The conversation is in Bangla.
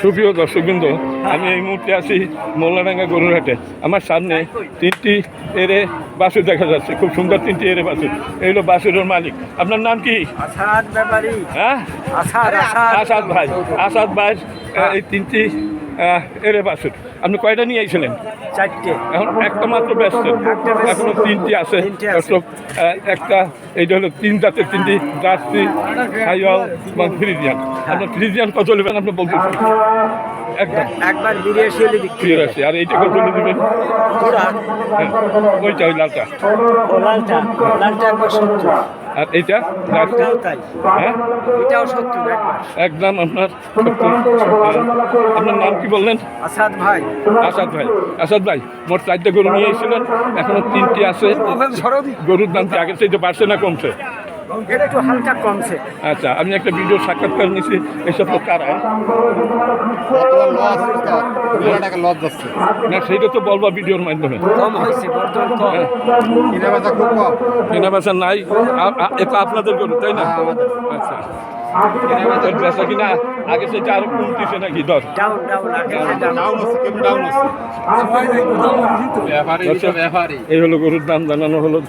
সুপ্রিয় দর্শকবৃন্দ, আমি এই মুহূর্তে আছি মোল্লাডাঙ্গা গরুরহাটে। আমার সামনে তিনটি এরে বাছুর দেখা যাচ্ছে, খুব সুন্দর তিনটি এরে বাছুর। এই হলো বাছুরের মালিক। আপনার নাম কি? আসাদ ব্যাপারী। হ্যাঁ, আসাদ ভাই। আসাদ ভাই এই তিনটি এরে বাছুর আপনি কয়টা নিয়ে আইছিলেন? চারটে। এখন একটা মাত্র ব্যস্ত, এখনো তিনটি আছে। দর্শক, একটা এইটা হলো তিন জাতের তিনটি জার্সি, সাইওয়াল এবং ফ্রিজিয়ান। আপনার ফ্রিজিয়ান কত নেবেন আপনি বলতে একদম একবার 82 হলে বিক্রি ঠিক আছে। আর এইটা কত নেবেন? হ্যাঁ, ওইটা ওই লালটা। লালটা একবার 70। আর এইটা জার্সি? এটাও তাই। হ্যাঁ, এটাও 70 একবার। একদম আপনার 70। আপনার নাম কি বললেন? আসাদ ভাই। আসাদ ভাই। আসাদ ভাই, মোট 4টা গরু নিয়ে এসেছিলেন, এখনো 3টি আছে। গরুর দাম কি আগের চাইতে বাড়ছে না কমছে? এটা একটু হালকা কমছে। আচ্ছা, আমি একটা ভিডিও সাক্ষাৎকার নিয়েছি, এসব লোক কারা? না, সেইটা তো বলবা ভিডিওর মাধ্যমে। কম হয়েছে, বর্তমান কম। কেনা বেচা নাই, এটা আপনাদের গরু তাই না? আচ্ছা, বেচা কিনা আগে থেকে আরো কমতেছে নাকি দর? ডাউন আগে ডাউন। এই হলো গরুর দাম জানানো হলো।